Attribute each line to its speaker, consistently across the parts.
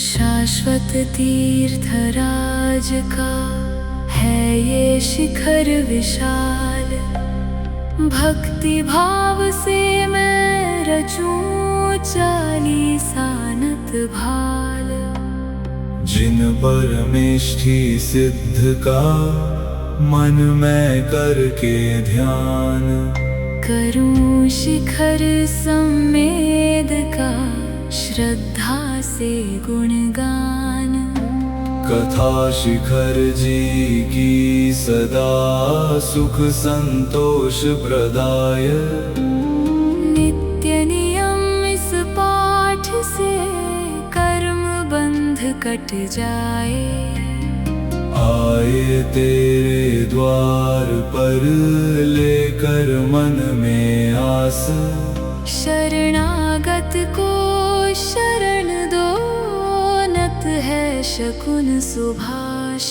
Speaker 1: शाश्वत तीर्थराज का है ये शिखर विशाल, भक्ति भाव से मैं रचूं चालीसानत भाल।
Speaker 2: जिन परमेष्ठी सिद्ध का मन में करके ध्यान,
Speaker 1: करूं शिखर सम्मेद का श्रद्धा से गुणगान।
Speaker 2: कथा शिखर जी की सदा सुख संतोष प्रदाय।
Speaker 1: नित्य नियम इस पाठ से कर्म बंध कट जाए।
Speaker 2: आए तेरे द्वार पर लेकर मन में आस,
Speaker 1: शरणागत को शरण दो, नत है शकुन सुभाष।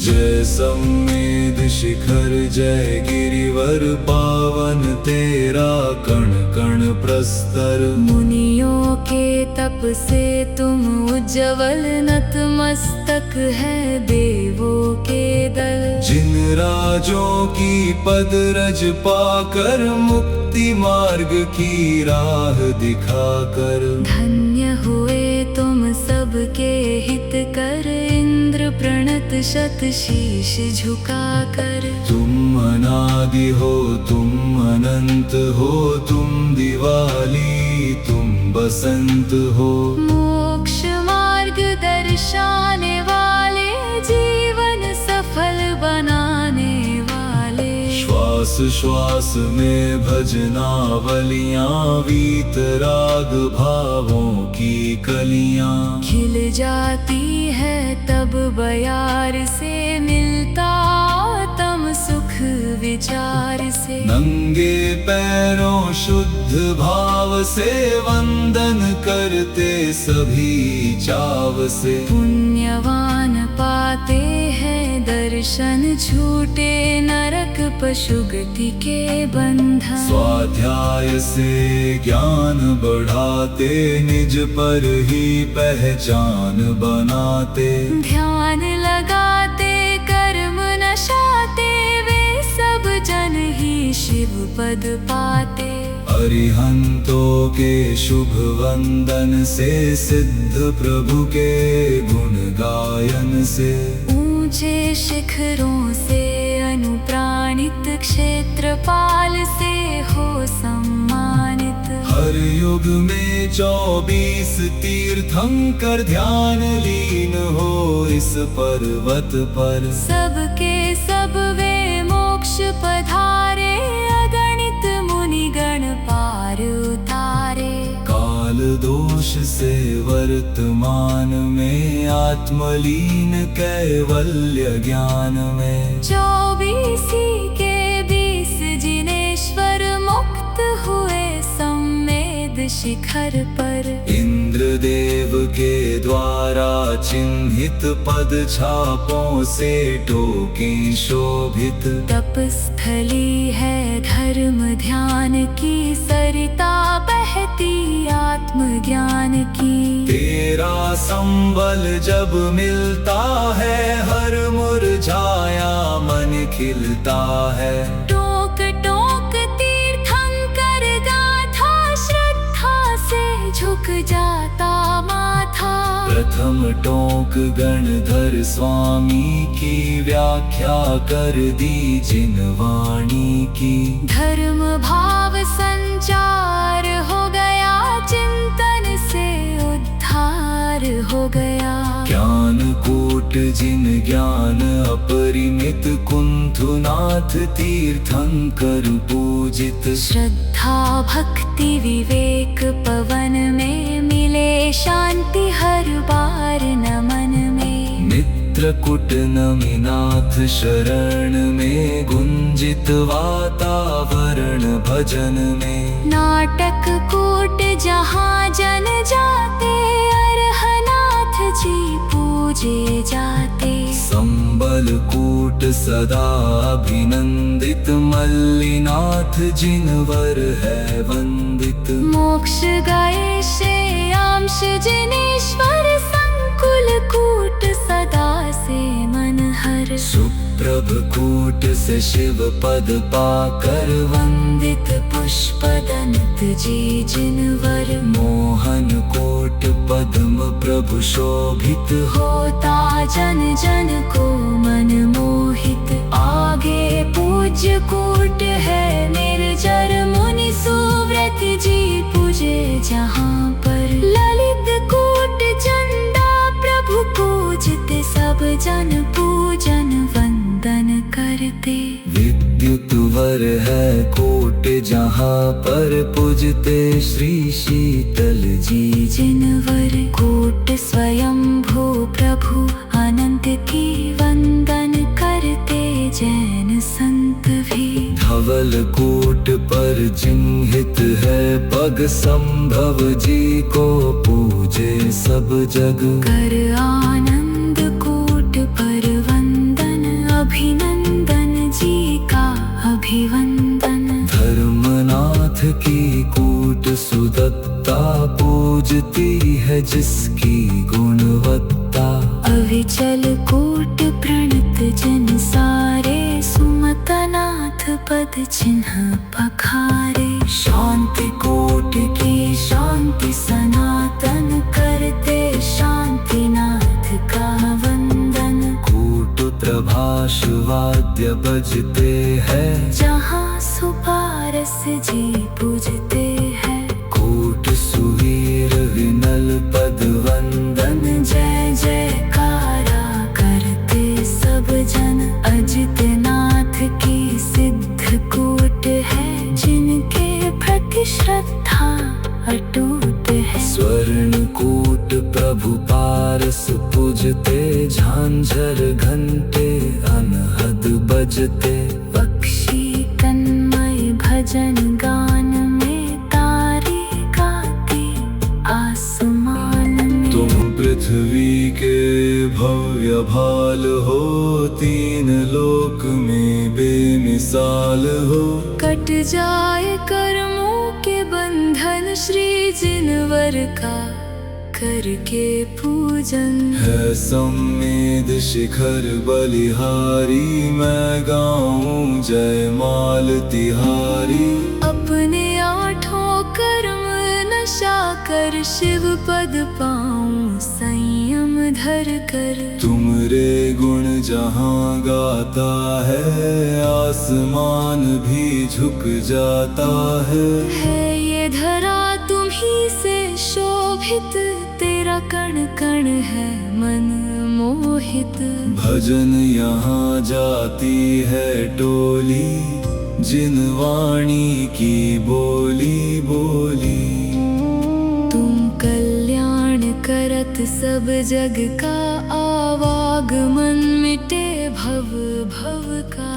Speaker 2: जय सम्मेद शिखर जय गिरिवर पावन तेरा कण कण प्रस्तर।
Speaker 1: मुनियों के तप से तुम उज्जवल, नत मस्तक है देवों के दल।
Speaker 2: जिन राजों की पद रज पाकर मुक्ति मार्ग की राह दिखाकर,
Speaker 1: धन्य हुए तुम सबके हित कर। इंद्र प्रणत शत शीश झुकाकर।
Speaker 2: तुम अनादि हो तुम अनंत हो, तुम दिवाली तुम बसंत हो।
Speaker 1: मोक्ष मार्ग दर्शाने वाले, जीवन सफल बनाने वाले।
Speaker 2: श्वास श्वास में भजनावलियां, वीतराग भावों की कलियां।
Speaker 1: खिल जाती है तब बयार से, मिलता तम सुख विचार से।
Speaker 2: नंगे पैरों शुद्ध भाव से वंदन करते सभी चाव से।
Speaker 1: पुण्यवान पाते हैं दर्शन, छूटे नरक पशुगति के बंधन।
Speaker 2: स्वाध्याय से ज्ञान बढ़ाते, निज पर ही पहचान बनाते।
Speaker 1: ध्यान लगाते कर्म नशाते, वे सब जन ही शिव पद पाते।
Speaker 2: अरिहंतों के शुभ वंदन से, सिद्ध प्रभु के गुण गायन से।
Speaker 1: ऊंचे शिखरों से अनुप्राणित, क्षेत्रपाल से हो सम्मानित।
Speaker 2: हर युग में 24 तीर्थंकर ध्यान लीन हो इस पर्वत पर।
Speaker 1: सबके सब वे मोक्ष पधारे, अगणित मुनिगण पार उतारे।
Speaker 2: काल दोष से वर्तमान में, आत्मलीन कैवल्य ज्ञान में।
Speaker 1: 24 के 20 जिनेश्वर मुक्त हुए सम्मेद शिखर पर।
Speaker 2: इंद्रदेव के द्वारा चिन्हित पद छापों से टोके शोभित।
Speaker 1: तपस्थली है धर्म ध्यान की, सरिता बहती आत्मज्ञान की।
Speaker 2: तेरा संबल जब मिलता है, हर मुरझाया मन खिलता है।
Speaker 1: टोक टोक तीर्थंकर गाथा, श्रद्धा से झुक जाता माथा।
Speaker 2: प्रथम टोक गणधर स्वामी की, व्याख्या कर दी जिन वाणी की।
Speaker 1: धर्म भाव संचार हो गया, चिंतन से उद्धार हो गया।
Speaker 2: ज्ञान कूट जिन ज्ञान अपरिमित, कुंथुनाथ तीर्थंकर पूजित।
Speaker 1: श्रद्धा भक्ति विवेक पवन में, मिले शांति हर बार नमन में।
Speaker 2: मित्रकूट नमिनाथ शरण में, गुंजित वातावरण भजन में।
Speaker 1: नाटक कूट जहाँ जन जाते, अरहनाथ जी पूजे जाते।
Speaker 2: संबल कूट सदा अभिनंदित, मल्लिनाथ जिनवर है वंदित।
Speaker 1: मोक्ष गए श्रेयांश जिनेश्वर,
Speaker 2: प्रभकूट से शिव पद पाकर
Speaker 1: वंदित पुष्पदंत जी जिनवर
Speaker 2: मोहन कोट पद्म प्रभु शोभित
Speaker 1: होता जन जन को मन मोहित। आगे पूज्य कूट है निर्जर मुनि सुव्रत जी पूजे जहाँ पर। ललित कूट चंदा प्रभु पूजते सब जन पूजन वंदन करते।
Speaker 2: विद्युत वर है कोट जहाँ पर पूजते श्री शीतल जी
Speaker 1: जिनवर कोट स्वयंभू प्रभु अनंत की वंदन करते जैन संत भी।
Speaker 2: धवल कोट पर चिन्हित है पग संभव जी को पूजे सब जग।
Speaker 1: कर आनंद कोट पर वंदन अभिनंदन जी का अभिवंदन।
Speaker 2: धर्मनाथ की कूट सुदत्ता पूजती है जिसकी गुणवत्ता।
Speaker 1: अविचल कोट प्रणत जन सारे सुमतनाथ पद चिन्ह पखारे।
Speaker 2: शांति कोट की
Speaker 1: शांति सनातन करते शांतिनाथ का वंदन।
Speaker 2: कूट प्रभाष वाद्य बजते हैं
Speaker 1: जहाँ सुपारस जी पूजते हैं।
Speaker 2: कूट सुवीर विनल पद वंदन
Speaker 1: जय जयकारा करते सब जन। अजितनाथ की सिद्ध कूट है जिनके प्रति श्रद्धा अटूट है।
Speaker 2: स्वर्ण कूट प्रभु पारस पूजते झांझर घंटे अनहद बजते।
Speaker 1: पक्षी तन्मय भजन गान में तारे गाते आसमान में।
Speaker 2: तुम पृथ्वी के भव्य भाल हो तीन लोक में बेमिसाल हो।
Speaker 1: कट जाए कर्मों के बंधन श्री जिनवर का करके पूजन।
Speaker 2: है सम्मेद शिखर बलिहारी मैं गाऊं जय माल तिहारी।
Speaker 1: अपने आठों कर्म नशा कर शिव पद पाऊं संयम धर कर।
Speaker 2: तुमरे गुण जहाँ गाता है आसमान भी झुक जाता
Speaker 1: है ये धरा तुम्ही से शोभित। तेरा कण कण है मन मोहित।
Speaker 2: भजन यहाँ जाती है टोली जिन वाणी की बोली बोली।
Speaker 1: तुम कल्याण करत सब जग का आवागमन मिटे भव भव का।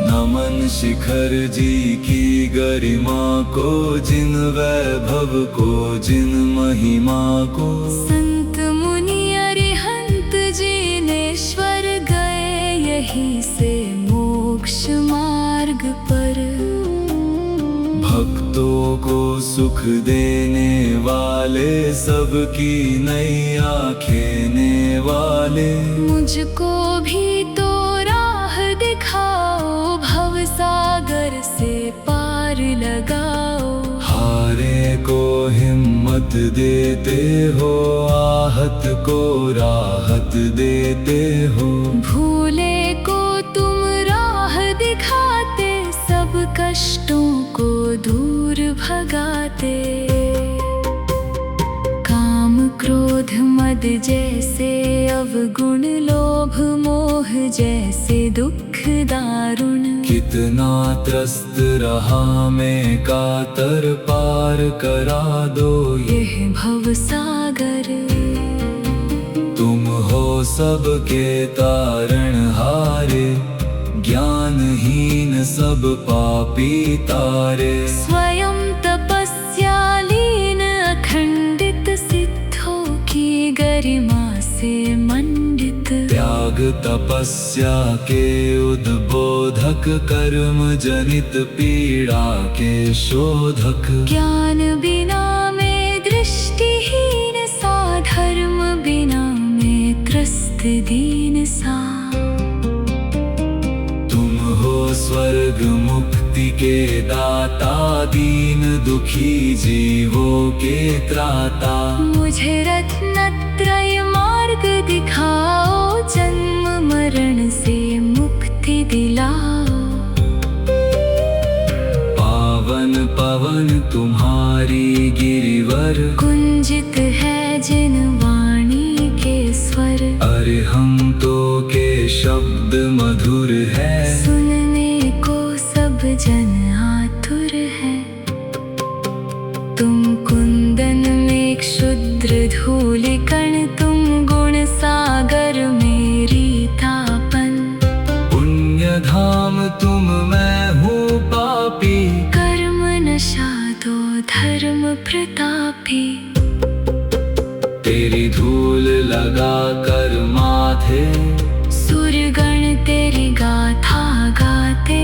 Speaker 2: नमन शिखर जी की गरिमा को जिन वैभव को जिन महिमा को।
Speaker 1: संत मुनि अरिहंत जिनेश्वर गए यहीं से मोक्ष मार्ग पर।
Speaker 2: भक्तों को सुख देने वाले सबकी नैया खेने वाले।
Speaker 1: मुझको भी तो राह दिखाओ भव सागर से पार लगाओ।
Speaker 2: हारे को हिम्मत देते हो आहत को राहत देते हो।
Speaker 1: भूले को तुम राह दिखाते सब कष्टों को दूर भगाते। काम क्रोध मद जैसे अवगुण लोभ मोह जैसे दुख दारुण।
Speaker 2: कितना त्रस्त रहा मैं कातर पार करा दो
Speaker 1: यह भव सागर।
Speaker 2: तुम हो सबके तारण हारे ज्ञानहीन सब पापी तारे।
Speaker 1: स्वयं तपस्या लीन अखंडित सिद्धों की गरिमा से मंडित।
Speaker 2: त्याग तपस्या के उद्बोधक कर्म जनित पीड़ा के शोधक।
Speaker 1: ज्ञान बिना में दृष्टिहीन सा धर्म बिना में त्रस्त दीन सा।
Speaker 2: के दाता, दीन दुखी जीवों के त्राता।
Speaker 1: मुझे रत्नत्रय मार्ग दिखाओ, जन्म मरण से मुक्ति दिलाओ।
Speaker 2: पावन पवन तुम्हारी गिरिवर,
Speaker 1: कुंजित है जिन वाणी के स्वर।
Speaker 2: अरिहंतो के शब्द मधुर है,
Speaker 1: सुनने को सब जन आतुर है। तुम कुंदन में क्षुद्र धूल कण, तुम गुण सागर मेरी तापन।
Speaker 2: पुण्य धाम तुम मैं हूँ पापी,
Speaker 1: कर्म नशा दो धर्म प्रतापी।
Speaker 2: तेरी धूल लगा कर माथे,
Speaker 1: सुरगण तेरी गाथा गाते।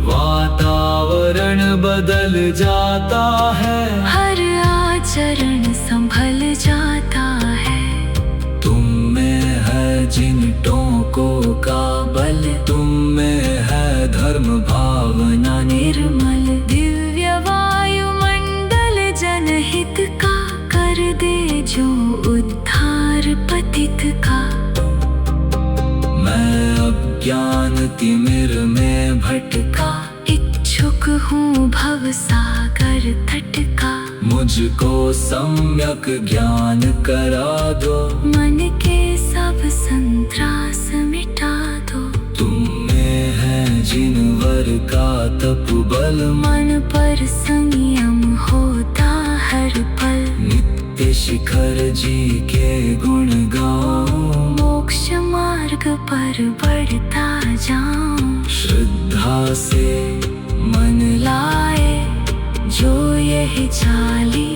Speaker 2: वातावरण बदल जाता है,
Speaker 1: हर आचरण संभल जाता है।
Speaker 2: तुम में है जिन टोकों का बल, तुम में है धर्म भावना निर्मल।
Speaker 1: दिव्य वायुमंडल जनहित का, कर दे जो उद्धार पतित का।
Speaker 2: मैं अज्ञान तिमिर में भटका,
Speaker 1: इच्छुक हूँ भव सागर तट का।
Speaker 2: मुझको सम्यक ज्ञान करा दो,
Speaker 1: मन के सब संत्रास मिटा दो।
Speaker 2: तुम में है जिन वर का तप बल,
Speaker 1: मन पर संयम होता हर पल।
Speaker 2: नित्य शिखर जी के गुण गाऊं,
Speaker 1: मोक्ष मार्ग पर बढ़ता जाऊं।
Speaker 2: श्रद्धा से
Speaker 1: मन लाए जो यही चाली,